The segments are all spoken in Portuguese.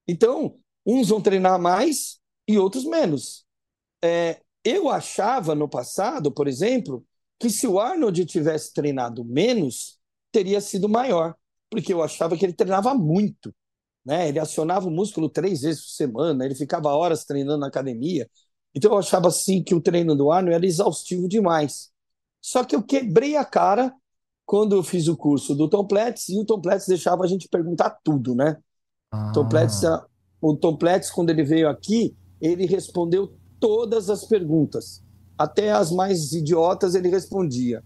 Então, uns vão treinar mais e outros menos. Eu achava no passado, por exemplo, que se o Arnold tivesse treinado menos, teria sido maior, porque eu achava que ele treinava muito, né? Ele acionava o músculo 3 vezes por semana, ele ficava horas treinando na academia. Então eu achava assim que o treino do Arnold era exaustivo demais. Só que eu quebrei a cara quando eu fiz o curso do Tom Platz, e o Tom Platz deixava a gente perguntar tudo, né? Tom Platz, Ah, o Tom Platz, quando ele veio aqui, ele respondeu todas as perguntas. Até as mais idiotas ele respondia.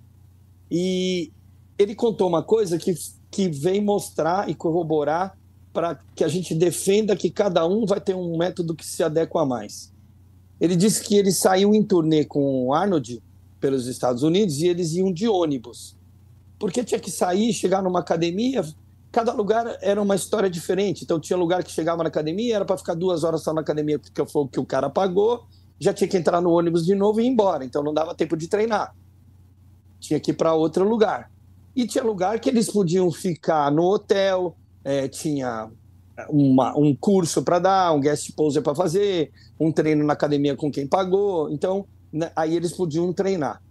E ele contou uma coisa que vem mostrar e corroborar para que a gente defenda que cada um vai ter um método que se adequa mais. Ele disse que ele saiu em turnê com o Arnold pelos Estados Unidos e eles iam de ônibus. Porque tinha que sair, chegar numa academia, cada lugar era uma história diferente. Então tinha lugar que chegava na academia, era para ficar 2 horas só na academia, porque foi o que o cara pagou, já tinha que entrar no ônibus de novo e ir embora. Então não dava tempo de treinar. Tinha que ir para outro lugar. E tinha lugar que eles podiam ficar no hotel, tinha um curso para dar, um guest poser para fazer, um treino na academia com quem pagou. Então, né, aí eles podiam treinar.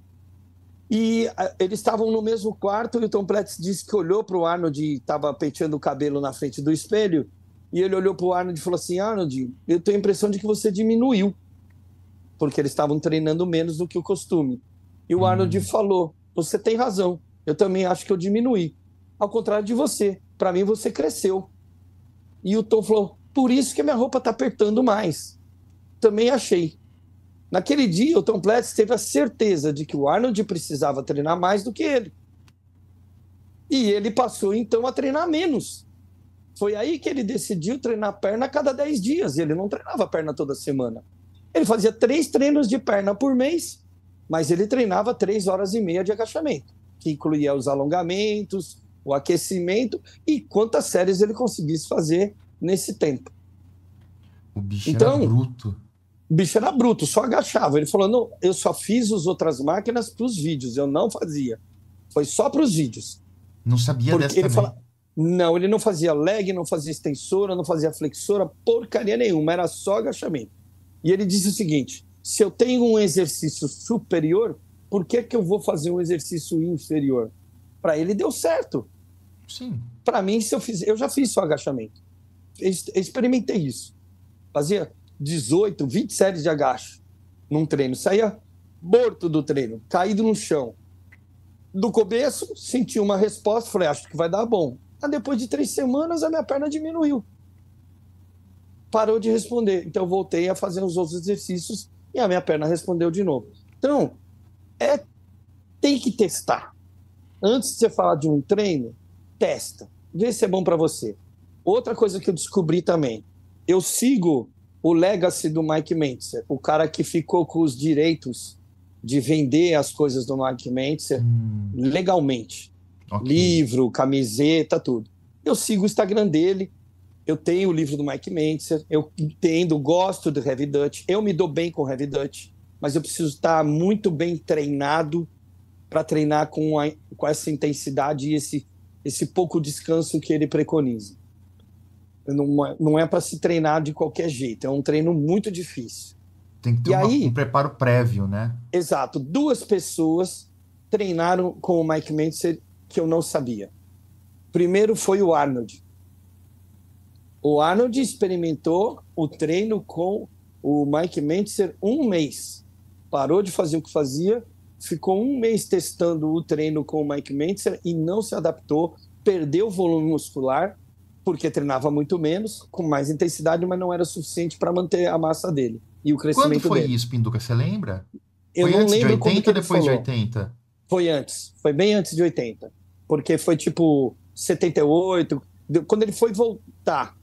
E eles estavam no mesmo quarto e o Tom Platz disse que olhou para o Arnold e estava penteando o cabelo na frente do espelho. E ele olhou para o Arnold e falou assim: Arnold, eu tenho a impressão de que você diminuiu, porque eles estavam treinando menos do que o costume. E o Arnold hum. falou: você tem razão, eu também acho que eu diminuí. Ao contrário de você, para mim você cresceu. E o Tom falou: por isso que a minha roupa está apertando mais. Também achei. Naquele dia, o Tom Platz teve a certeza de que o Arnold precisava treinar mais do que ele. E ele passou, então, a treinar menos. Foi aí que ele decidiu treinar perna a cada 10 dias. E ele não treinava perna toda semana. Ele fazia 3 treinos de perna por mês, mas ele treinava 3 horas e meia de agachamento, que incluía os alongamentos, o aquecimento e quantas séries ele conseguisse fazer nesse tempo. O bicho era Então, bruto. o bicho era bruto, só agachava. Ele falou: não, eu só fiz as outras máquinas para os vídeos, eu não fazia. Foi só para os vídeos. Não sabia Porque dessa ele fala, também. não, ele não fazia leg, não fazia extensora, não fazia flexora, porcaria nenhuma, era só agachamento. E ele disse o seguinte: se eu tenho um exercício superior, por que que eu vou fazer um exercício inferior? Para ele deu certo. Sim. Para mim, se eu fiz, eu já fiz só agachamento. Experimentei isso. Fazia 18, 20 séries de agacho num treino. Saía morto do treino, caído no chão. Do começo, senti uma resposta, falei: acho que vai dar bom. Mas depois de 3 semanas, a minha perna diminuiu. Parou de responder. Então, eu voltei a fazer os outros exercícios e a minha perna respondeu de novo. Então, é, tem que testar. Antes de você falar de um treino, testa. Vê se é bom para você. Outra coisa que eu descobri também, eu sigo o legacy do Mike Mentzer, o cara que ficou com os direitos de vender as coisas do Mike Mentzer Hum, legalmente. ok. Livro, camiseta, tudo. Eu sigo o Instagram dele, eu tenho o livro do Mike Mentzer, eu entendo, gosto do Heavy Dutch, eu me dou bem com o Heavy Dutch, mas eu preciso estar muito bem treinado para treinar com essa intensidade e esse pouco descanso que ele preconiza. Não é para se treinar de qualquer jeito, é um treino muito difícil. Tem que ter E um aí, preparo prévio, né? exato, 2 pessoas treinaram com o Mike Mentzer que eu não sabia. Primeiro foi o Arnold. O Arnold experimentou o treino com o Mike Mentzer um mês. Parou de fazer o que fazia, ficou um mês testando o treino com o Mike Mentzer e não se adaptou, perdeu volume muscular, porque treinava muito menos, com mais intensidade, mas não era suficiente para manter a massa dele e o Quando crescimento foi dele. isso, Pinduca? Você lembra? Eu Foi não antes de lembro quando 80 que ou ele depois de falou. 80? Foi antes, foi bem antes de 80, porque foi tipo 78, quando ele foi voltar.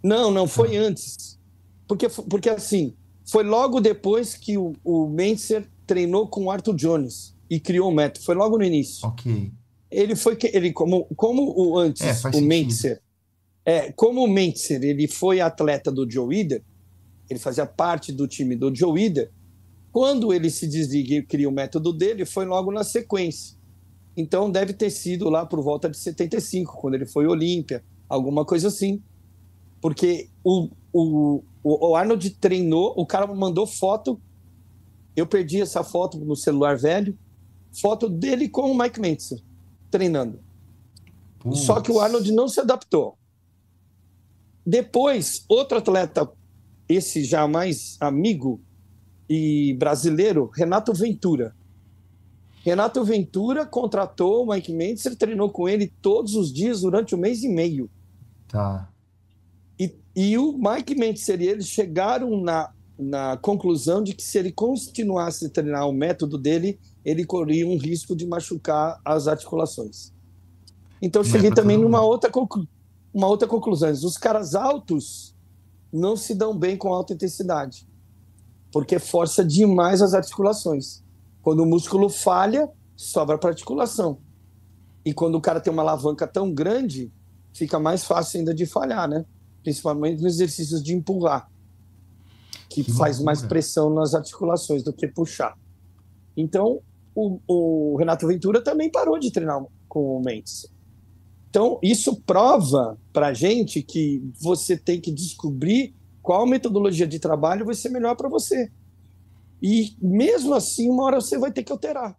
Não, não, Tá. foi antes. Porque assim, foi logo depois que o Mentzer treinou com o Arthur Jones e criou o método. Foi logo no início. Ok. Ele foi que ele como o É, antes, faz o sentido. Mentzer, como o Mentzer, ele foi atleta do Joe Ida, ele fazia parte do time do Joe Ida. Quando ele se desliga e cria o método dele, foi logo na sequência. Então deve ter sido lá por volta de 75, quando ele foi Olímpia, alguma coisa assim. Porque o Arnold treinou, o cara mandou foto, eu perdi essa foto no celular velho, foto dele com o Mike Mentzer, treinando. Só que o Arnold não se adaptou. Depois, outro atleta, esse já mais amigo e brasileiro, Renato Ventura. Renato Ventura contratou o Mike Mentzer, treinou com ele todos os dias durante 1 mês e meio. Tá. E o Mike Mentzer e eles chegaram na conclusão de que se ele continuasse a treinar o método dele, ele corria um risco de machucar as articulações. Então, cheguei também numa outra conclusão. Os caras altos não se dão bem com alta intensidade, porque força demais as articulações. Quando o músculo falha, sobra para articulação. E quando o cara tem uma alavanca tão grande, fica mais fácil ainda de falhar, né? Principalmente nos exercícios de empurrar, que faz mais pressão nas articulações do que puxar. Então, o Renato Ventura também parou de treinar com o Mendes. Então, isso prova para a gente que você tem que descobrir qual metodologia de trabalho vai ser melhor para você. E, mesmo assim, uma hora você vai ter que alterar.